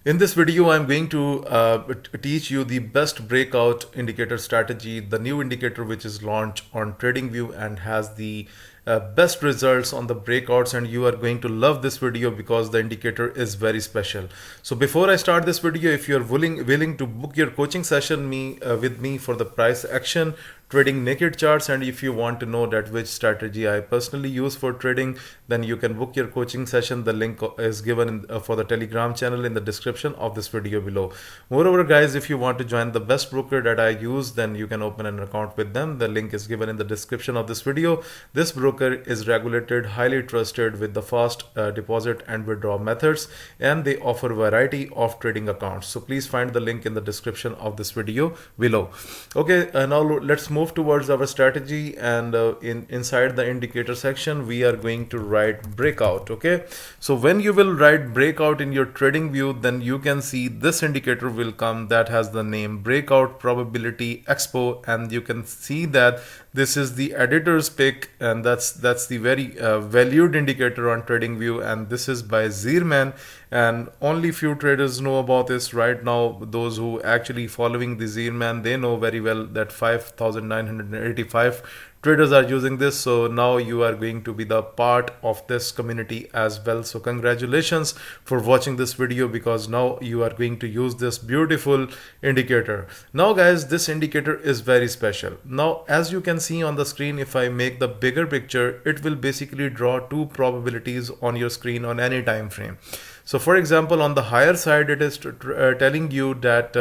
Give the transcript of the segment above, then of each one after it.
In this video, I'm going to teach you the best breakout indicator strategy, the new indicator which is launched on TradingView and has the best results on the breakouts, and you are going to love this video because the indicator is very special. So before I start this video, if you're willing to book your coaching session with me for the price action trading naked charts, and if you want to know that which strategy I personally use for trading, then you can book your coaching session. The link is given for the Telegram channel in the description of this video below. Moreover guys, if you want to join the best broker that I use, then you can open an account with them. The link is given in the description of this video. This broker is regulated, highly trusted, with the fast deposit and withdrawal methods, and they offer a variety of trading accounts. So please find the link in the description of this video below. Okay, now let's move towards our strategy, and inside the indicator section we are going to write breakout. Okay, so when you will write breakout in your trading view, then you can see this indicator will come that has the name breakout probability expo, and you can see that this is the editor's pick, and that's the very valued indicator on TradingView, and this is by Zeerman, and only few traders know about this right now. Those who actually following the Zeerman, they know very well that 5,985 traders are using this. So now you are going to be the part of this community as well. So congratulations for watching this video, because now you are going to use this beautiful indicator. Now guys, this indicator is very special. Now as you can see on the screen, if I make the bigger picture, it will basically draw two probabilities on your screen on any time frame. So for example, on the higher side, it is telling you that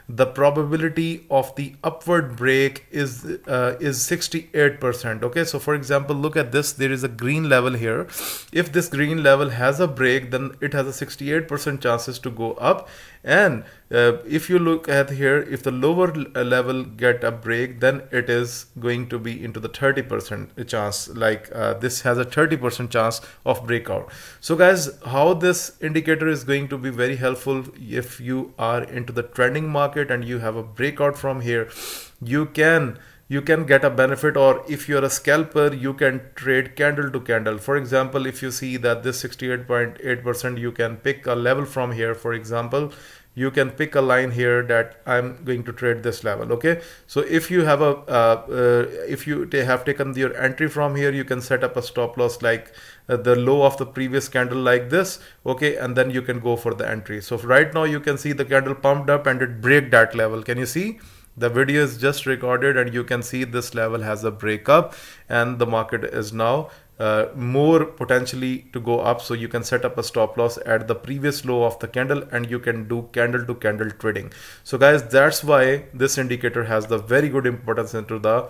the probability of the upward break is 68%. Okay, so for example, look at this. There is a green level here. If this green level has a break, then it has a 68% chances to go up. And if you look at here, if the lower level get a break, then it is going to be into the 30% chance. Like this has a 30% chance of breakout. So guys, how this indicator is going to be very helpful if you are into the trending market and you have a breakout from here, you can get a benefit. Or if you're a scalper, you can trade candle to candle. For example, if you see that this 68.8%, you can pick a level from here. For example, you can pick a line here that I'm going to trade this level. Okay, so if you have if you have taken your entry from here, you can set up a stop loss like the low of the previous candle like this. Okay, and then you can go for the entry. So right now you can see the candle pumped up and it break that level. Can you see? The video is just recorded, and you can see this level has a breakup, and the market is now more potentially to go up. So you can set up a stop loss at the previous low of the candle, and you can do candle to candle trading. So guys, that's why this indicator has the very good importance into the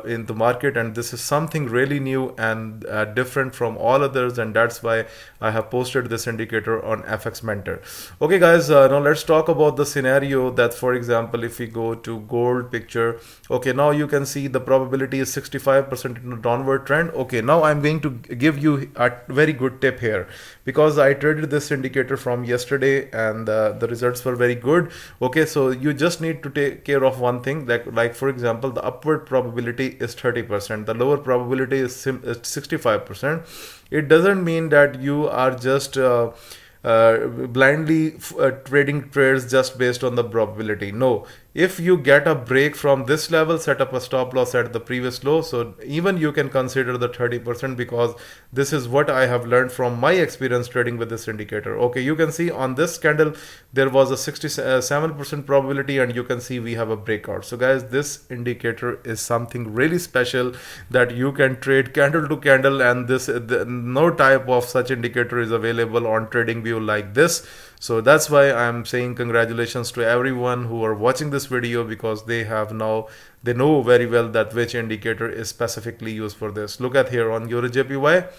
in the market, and this is something really new and different from all others, and that's why I have posted this indicator on FX Mentor. Okay guys, now let's talk about the scenario that, for example, if we go to gold picture, okay, now you can see the probability is 65% in a downward trend. Okay, now I'm going to give you a very good tip here, because I traded this indicator from yesterday, and the results were very good. Okay, so you just need to take care of one thing, like for example, the upward probability is 30%, the lower probability is 65%. It doesn't mean that you are just blindly trading trades just based on the probability. No, if you get a break from this level, set up a stop loss at the previous low. So even you can consider the 30%, because this is what I have learned from my experience trading with this indicator. Okay, you can see on this candle there was a 67% probability, and you can see we have a breakout. So guys, this indicator is something really special that you can trade candle to candle, and no type of such indicator is available on TradingView like this. So that's why I'm saying congratulations to everyone who are watching this video, because they know very well that which indicator is specifically used for this. Look at here on Euro JPY,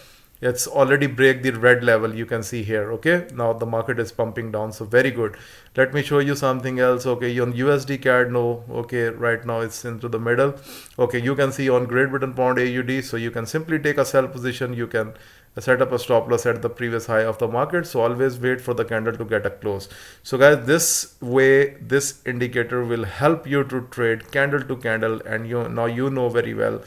it's already break the red level, you can see here. Okay, now the market is pumping down, so very good. Let me show you something else. Okay, on USD CAD, no. Okay, right now it's into the middle. Okay, you can see on Great Britain Pound AUD, so you can simply take a sell position. You can set up a stop loss at the previous high of the market. So always wait for the candle to get a close. So guys, this way this indicator will help you to trade candle to candle, and now you know very well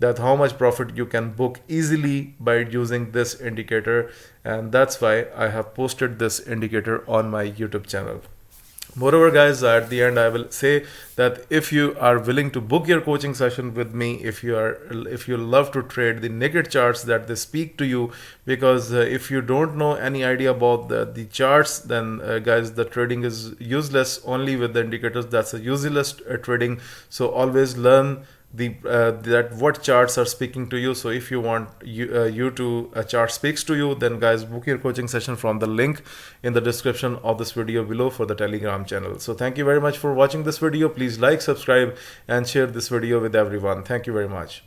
that how much profit you can book easily by using this indicator, and that's why I have posted this indicator on my YouTube channel. Moreover, guys, at the end I will say that if you are willing to book your coaching session with me, if you love to trade the naked charts that they speak to you, because if you don't know any idea about the charts, then guys, the trading is useless. Only with the indicators, that's a useless trading. So always learn that what charts are speaking to you. So if you want you to a chart speaks to you, then guys, book your coaching session from the link in the description of this video below for the Telegram channel. So thank you very much for watching this video. Please like, subscribe, and share this video with everyone. Thank you very much.